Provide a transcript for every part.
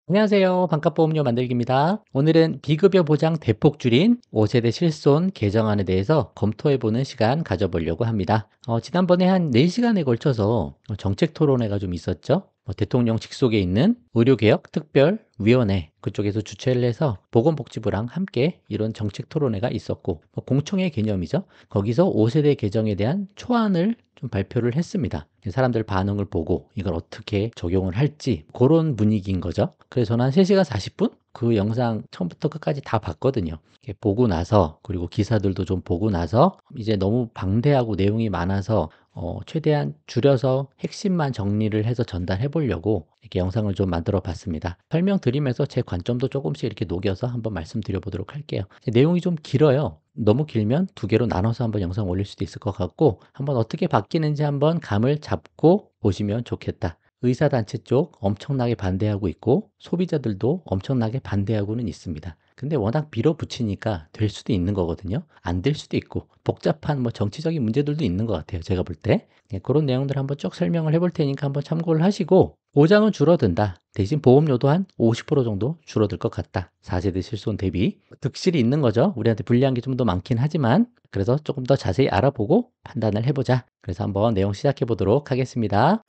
안녕하세요. 반값보험료 만들기입니다. 오늘은 비급여 보장 대폭 줄인 5세대 실손 개정안에 대해서 검토해보는 시간 가져보려고 합니다. 지난번에 한 4시간에 걸쳐서 정책 토론회가 좀 있었죠. 대통령 직속에 있는 의료개혁 특별위원회 그쪽에서 주최를 해서 보건복지부랑 함께 이런 정책 토론회가 있었고 공청회 개념이죠. 거기서 5세대 개정에 대한 초안을 좀 발표를 했습니다. 사람들 반응을 보고 이걸 어떻게 적용을 할지 그런 분위기인 거죠. 그래서 저는 한 3시간 40분? 그 영상 처음부터 끝까지 다 봤거든요. 이렇게 보고 나서 그리고 기사들도 좀 보고 나서 이제 너무 방대하고 내용이 많아서 최대한 줄여서 핵심만 정리를 해서 전달해 보려고 이렇게 영상을 좀 만들어 봤습니다. 설명드리면서 제 관점도 조금씩 이렇게 녹여서 한번 말씀드려 보도록 할게요. 내용이 좀 길어요. 너무 길면 2개로 나눠서 한번 영상 올릴 수도 있을 것 같고 한번 어떻게 바뀌는지 한번 감을 잡고 보시면 좋겠다. 의사단체 쪽 엄청나게 반대하고 있고 소비자들도 엄청나게 반대하고는 있습니다. 근데 워낙 밀어붙이니까 될 수도 있는 거거든요. 안 될 수도 있고 복잡한 정치적인 문제들도 있는 것 같아요. 제가 볼 때. 그런 내용들 한번 쭉 설명을 해볼 테니까 한번 참고를 하시고 보장은 줄어든다. 대신 보험료도 한 50% 정도 줄어들 것 같다. 4세대 실손 대비. 득실이 있는 거죠. 우리한테 불리한 게 좀 더 많긴 하지만 그래서 조금 더 자세히 알아보고 판단을 해보자. 그래서 한번 내용 시작해 보도록 하겠습니다.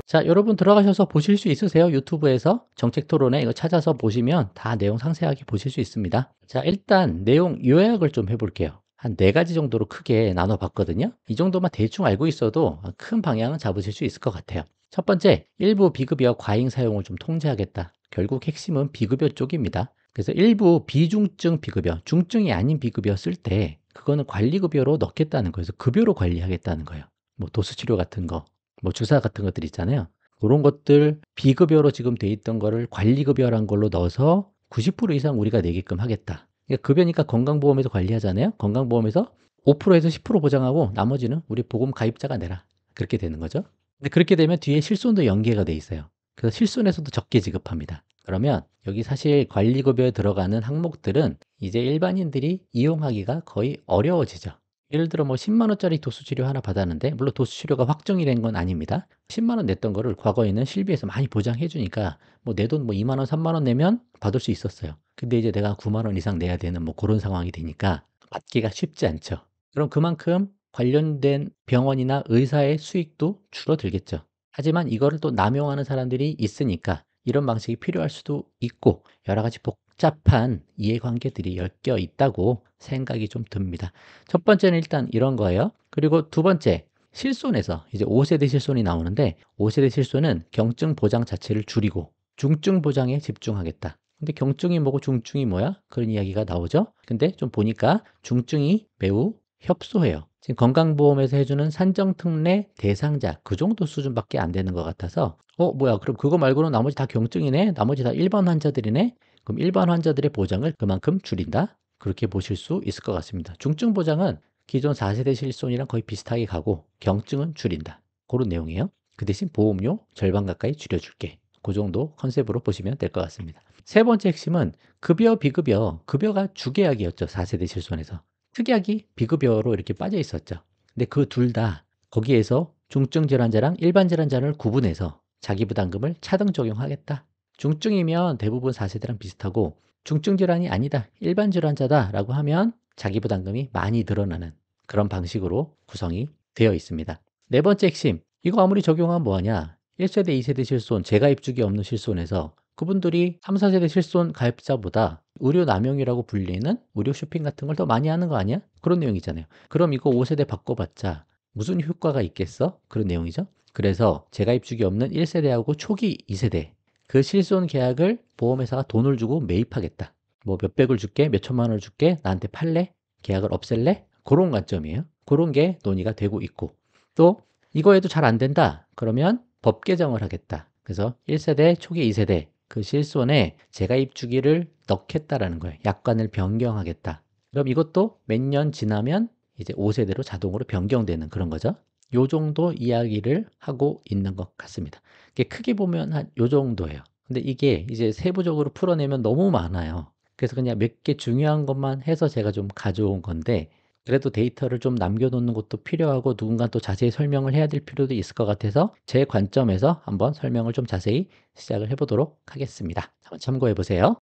자, 여러분 들어가셔서 보실 수 있으세요? 유튜브에서 정책 토론회 이거 찾아서 보시면 다 내용 상세하게 보실 수 있습니다. 자, 일단 내용 요약을 좀 해볼게요. 한 4가지 정도로 크게 나눠 봤거든요. 이 정도만 대충 알고 있어도 큰 방향은 잡으실 수 있을 것 같아요. 첫 번째, 일부 비급여 과잉 사용을 좀 통제하겠다. 결국 핵심은 비급여 쪽입니다. 그래서 일부 비중증 비급여, 중증이 아닌 비급여 쓸 때 그거는 관리급여로 넣겠다는 거예요. 그래서 급여로 관리하겠다는 거예요. 도수치료 같은 거, 주사 같은 것들 있잖아요. 그런 것들 비급여로 지금 돼 있던 거를 관리급여란 걸로 넣어서 90% 이상 우리가 내게끔 하겠다. 그러니까 급여니까 건강보험에서 관리하잖아요. 건강보험에서 5%에서 10% 보장하고 나머지는 우리 보험 가입자가 내라. 그렇게 되는 거죠. 근데 그렇게 되면 뒤에 실손도 연계가 돼 있어요. 그래서 실손에서도 적게 지급합니다. 그러면 여기 사실 관리급여에 들어가는 항목들은 이제 일반인들이 이용하기가 거의 어려워지죠. 예를 들어 10만 원짜리 도수치료 하나 받았는데 물론 도수치료가 확정이 된 건 아닙니다. 10만 원 냈던 거를 과거에는 실비에서 많이 보장해 주니까 내 돈 2만 원, 3만 원 내면 받을 수 있었어요. 근데 이제 내가 9만 원 이상 내야 되는 그런 상황이 되니까 받기가 쉽지 않죠. 그럼 그만큼 관련된 병원이나 의사의 수익도 줄어들겠죠. 하지만 이거를 또 남용하는 사람들이 있으니까 이런 방식이 필요할 수도 있고 여러 가지 복잡한 이해관계들이 엮여 있다고 생각이 좀 듭니다. 첫 번째는 일단 이런 거예요. 그리고 두 번째, 실손에서 이제 5세대 실손이 나오는데 5세대 실손은 경증 보장 자체를 줄이고 중증 보장에 집중하겠다. 근데 경증이 뭐고 중증이 뭐야? 그런 이야기가 나오죠. 근데 좀 보니까 중증이 매우 협소해요. 지금 건강보험에서 해주는 산정특례 대상자 그 정도 수준밖에 안 되는 것 같아서 뭐야 그럼 그거 말고는 나머지 다 경증이네? 나머지 다 일반 환자들이네? 그럼 일반 환자들의 보장을 그만큼 줄인다? 그렇게 보실 수 있을 것 같습니다. 중증 보장은 기존 4세대 실손이랑 거의 비슷하게 가고 경증은 줄인다. 그런 내용이에요. 그 대신 보험료 절반 가까이 줄여줄게. 그 정도 컨셉으로 보시면 될 것 같습니다. 세 번째 핵심은 급여, 비급여. 급여가 주계약이었죠. 4세대 실손에서. 특약이 비급여로 이렇게 빠져 있었죠. 근데 그 둘 다 거기에서 중증 질환자랑 일반 질환자를 구분해서 자기 부담금을 차등 적용하겠다. 중증이면 대부분 4세대랑 비슷하고 중증 질환이 아니다. 일반 질환자다라고 하면 자기 부담금이 많이 늘어나는 그런 방식으로 구성이 되어 있습니다. 네 번째 핵심. 이거 아무리 적용하면 뭐하냐? 1세대, 2세대 실손, 재가입 주기 없는 실손에서 그분들이 3, 4세대 실손 가입자보다 의료 남용이라고 불리는 의료 쇼핑 같은 걸 더 많이 하는 거 아니야? 그런 내용이잖아요. 그럼 이거 5세대 바꿔봤자 무슨 효과가 있겠어? 그런 내용이죠. 그래서 재가입 주기 없는 1세대하고 초기 2세대 그 실손 계약을 보험회사가 돈을 주고 매입하겠다. 몇백을 줄게, 몇천만 원을 줄게, 나한테 팔래? 계약을 없앨래? 그런 관점이에요. 그런 게 논의가 되고 있고. 또 이거에도 잘 안 된다. 그러면 법 개정을 하겠다. 그래서 1세대, 초기 2세대 그 실손에 재가입 주기를 넣겠다라는 거예요. 약관을 변경하겠다. 그럼 이것도 몇 년 지나면 이제 5세대로 자동으로 변경되는 그런 거죠. 요 정도 이야기를 하고 있는 것 같습니다. 이게 크게 보면 한 요 정도예요. 근데 이게 이제 세부적으로 풀어내면 너무 많아요. 그래서 그냥 몇 개 중요한 것만 해서 제가 좀 가져온 건데, 그래도 데이터를 좀 남겨놓는 것도 필요하고 누군가 또 자세히 설명을 해야 될 필요도 있을 것 같아서 제 관점에서 한번 설명을 좀 자세히 시작을 해보도록 하겠습니다. 한번 참고해 보세요.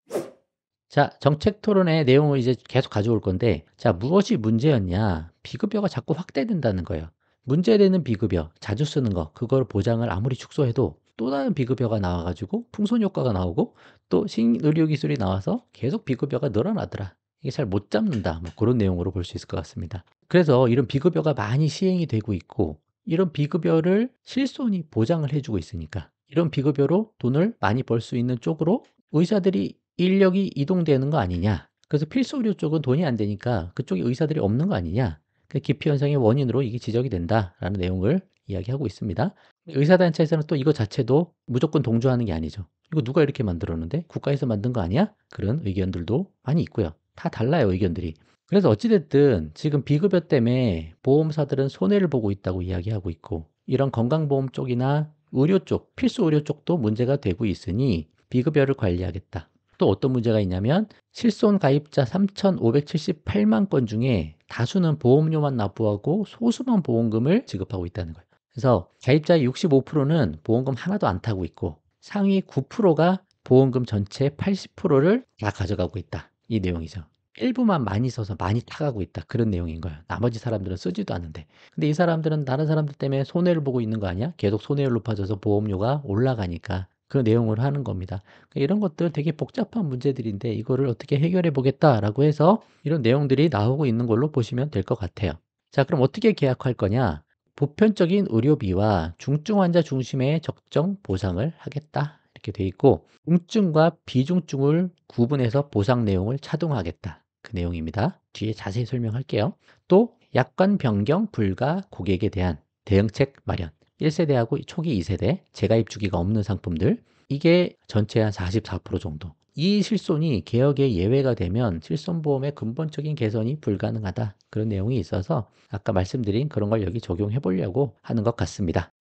자, 정책 토론의 내용을 이제 계속 가져올 건데, 자, 무엇이 문제였냐? 비급여가 자꾸 확대된다는 거예요. 문제되는 비급여, 자주 쓰는 거, 그걸 보장을 아무리 축소해도 또 다른 비급여가 나와가지고 풍선 효과가 나오고 또 신의료 기술이 나와서 계속 비급여가 늘어나더라. 이게 잘 못 잡는다. 뭐 그런 내용으로 볼 수 있을 것 같습니다. 그래서 이런 비급여가 많이 시행이 되고 있고, 이런 비급여를 실손이 보장을 해주고 있으니까, 이런 비급여로 돈을 많이 벌 수 있는 쪽으로 의사들이 인력이 이동되는 거 아니냐. 그래서 필수 의료 쪽은 돈이 안 되니까 그쪽에 의사들이 없는 거 아니냐. 그 기피 현상의 원인으로 이게 지적이 된다라는 내용을 이야기하고 있습니다. 의사단체에서는 또 이거 자체도 무조건 동조하는 게 아니죠. 이거 누가 이렇게 만들었는데? 국가에서 만든 거 아니야? 그런 의견들도 많이 있고요. 다 달라요, 의견들이. 그래서 어찌됐든 지금 비급여 때문에 보험사들은 손해를 보고 있다고 이야기하고 있고, 이런 건강보험 쪽이나 의료 쪽, 필수 의료 쪽도 문제가 되고 있으니 비급여를 관리하겠다. 또 어떤 문제가 있냐면 실손 가입자 3,578만 건 중에 다수는 보험료만 납부하고 소수만 보험금을 지급하고 있다는 거예요. 그래서 가입자의 65%는 보험금 하나도 안 타고 있고 상위 9%가 보험금 전체 80%를 다 가져가고 있다. 이 내용이죠. 일부만 많이 써서 많이 타가고 있다. 그런 내용인 거예요. 나머지 사람들은 쓰지도 않는데. 근데 이 사람들은 다른 사람들 때문에 손해를 보고 있는 거 아니야? 계속 손해율 높아져서 보험료가 올라가니까 그 내용을 하는 겁니다. 그러니까 이런 것들 되게 복잡한 문제들인데 이거를 어떻게 해결해 보겠다라고 해서 이런 내용들이 나오고 있는 걸로 보시면 될 것 같아요. 자, 그럼 어떻게 계약할 거냐? 보편적인 의료비와 중증 환자 중심의 적정 보상을 하겠다. 이렇게 돼 있고 중증과 비중증을 구분해서 보상 내용을 차등하겠다. 그 내용입니다. 뒤에 자세히 설명할게요. 또 약관 변경 불가 고객에 대한 대응책 마련. 1세대하고 초기 2세대 재가입 주기가 없는 상품들 이게 전체 한 44% 정도. 이 실손이 개혁의 예외가 되면 실손보험의 근본적인 개선이 불가능하다. 그런 내용이 있어서 아까 말씀드린 그런 걸 여기 적용해 보려고 하는 것 같습니다.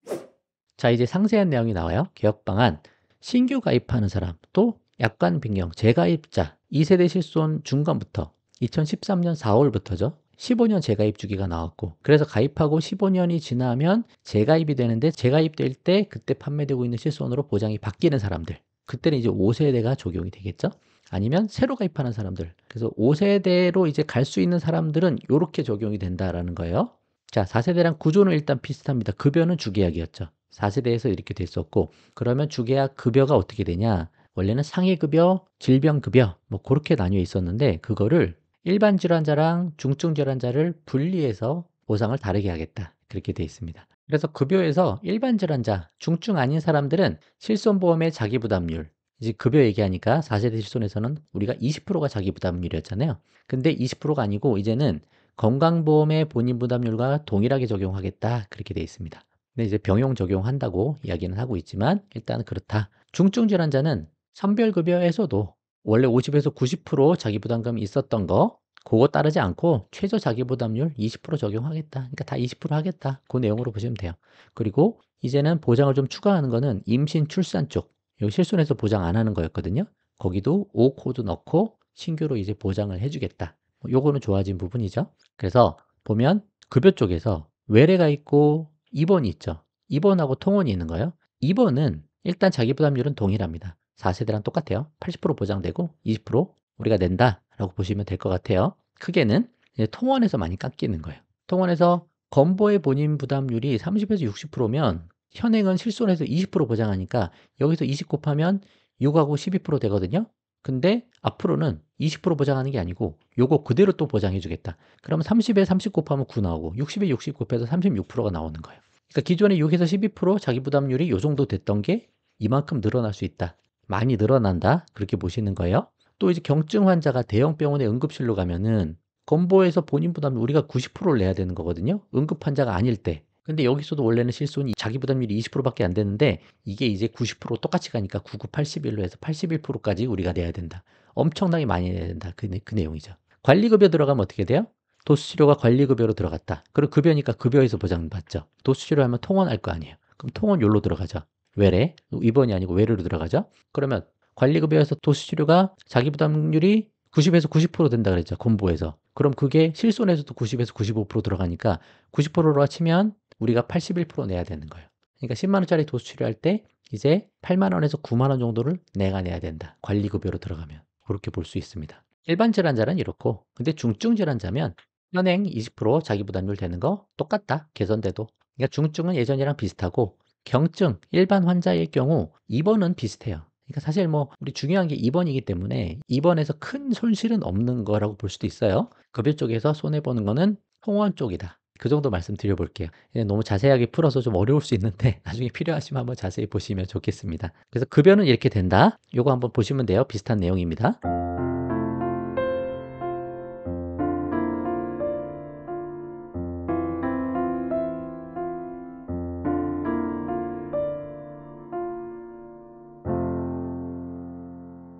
자, 이제 상세한 내용이 나와요. 개혁 방안. 신규 가입하는 사람, 또 약관 변경, 재가입자, 2세대 실손 중간부터 2013년 4월부터죠. 15년 재가입 주기가 나왔고 그래서 가입하고 15년이 지나면 재가입이 되는데 재가입될 때 그때 판매되고 있는 실손으로 보장이 바뀌는 사람들 그때는 이제 5세대가 적용이 되겠죠. 아니면 새로 가입하는 사람들 그래서 5세대로 이제 갈 수 있는 사람들은 이렇게 적용이 된다라는 거예요. 자, 4세대랑 구조는 일단 비슷합니다. 급여는 주계약이었죠. 4세대에서 이렇게 됐었고 그러면 주계약 급여가 어떻게 되냐 원래는 상해급여, 질병급여 뭐 그렇게 나뉘어 있었는데 그거를 일반 질환자랑 중증 질환자를 분리해서 보상을 다르게 하겠다. 그렇게 돼 있습니다. 그래서 급여에서 일반 질환자, 중증 아닌 사람들은 실손보험의 자기부담률, 이제 급여 얘기하니까 4세대 실손에서는 우리가 20%가 자기부담률이었잖아요. 근데 20%가 아니고 이제는 건강보험의 본인 부담률과 동일하게 적용하겠다. 그렇게 돼 있습니다. 근데 이제 병용 적용한다고 이야기는 하고 있지만 일단 그렇다. 중증 질환자는 선별급여에서도 원래 50에서 90% 자기부담금이 있었던 거 그거 따르지 않고 최저 자기부담률 20% 적용하겠다. 그러니까 다 20% 하겠다. 그 내용으로 보시면 돼요. 그리고 이제는 보장을 좀 추가하는 거는 임신 출산 쪽. 여기 실손해서 보장 안 하는 거였거든요. 거기도 O 코드 넣고 신규로 이제 보장을 해주겠다. 요거는 좋아진 부분이죠. 그래서 보면 급여 쪽에서 외래가 있고 입원이 있죠. 입원하고 통원이 있는 거예요. 입원은 일단 자기부담률은 동일합니다. 4세대랑 똑같아요. 80% 보장되고 20% 우리가 낸다라고 보시면 될 것 같아요. 크게는 이제 통원에서 많이 깎이는 거예요. 통원에서 건보의 본인 부담률이 30에서 60%면 현행은 실손해서 20% 보장하니까 여기서 20 곱하면 6하고 12% 되거든요. 근데 앞으로는 20% 보장하는 게 아니고 요거 그대로 또 보장해 주겠다. 그러면 30에 30 곱하면 9 나오고 60에 60 곱해서 36%가 나오는 거예요. 그러니까 기존에 6에서 12% 자기 부담률이 요 정도 됐던 게 이만큼 늘어날 수 있다. 많이 늘어난다. 그렇게 보시는 거예요. 또 이제 경증 환자가 대형 병원에 응급실로 가면은 건보에서 본인 부담 우리가 90%를 내야 되는 거거든요. 응급 환자가 아닐 때. 근데 여기서도 원래는 실손이 자기 부담률이 20%밖에 안 되는데 이게 이제 90% 똑같이 가니까 99, 81로 해서 81%까지 우리가 내야 된다. 엄청나게 많이 내야 된다. 그 내용이죠. 관리급여 들어가면 어떻게 돼요? 도수치료가 관리급여로 들어갔다. 그리고 급여니까 급여에서 보장받죠. 도수치료하면 통원할 거 아니에요. 그럼 통원 요로 들어가죠. 외래, 입원이 아니고 외래로 들어가죠. 그러면 관리급여에서 도수치료가 자기부담률이 90에서 90% 된다 그랬죠, 콤보에서. 그럼 그게 실손에서도 90에서 95% 들어가니까 90%로 치면 우리가 81% 내야 되는 거예요. 그러니까 10만 원짜리 도수 치료할 때 이제 8만 원에서 9만 원 정도를 내가 내야 된다. 관리급여로 들어가면. 그렇게 볼 수 있습니다. 일반 질환자는 이렇고, 근데 중증 질환자면 현행 20% 자기 부담률 되는 거 똑같다. 개선돼도. 그러니까 중증은 예전이랑 비슷하고, 경증 일반 환자일 경우 입원은 비슷해요. 그러니까 사실 뭐 우리 중요한 게 입원이기 때문에 입원에서 큰 손실은 없는 거라고 볼 수도 있어요. 급여 쪽에서 손해 보는 거는 통원 쪽이다. 그 정도 말씀드려 볼게요. 너무 자세하게 풀어서 좀 어려울 수 있는데 나중에 필요하시면 한번 자세히 보시면 좋겠습니다. 그래서 급여는 이렇게 된다. 요거 한번 보시면 돼요. 비슷한 내용입니다.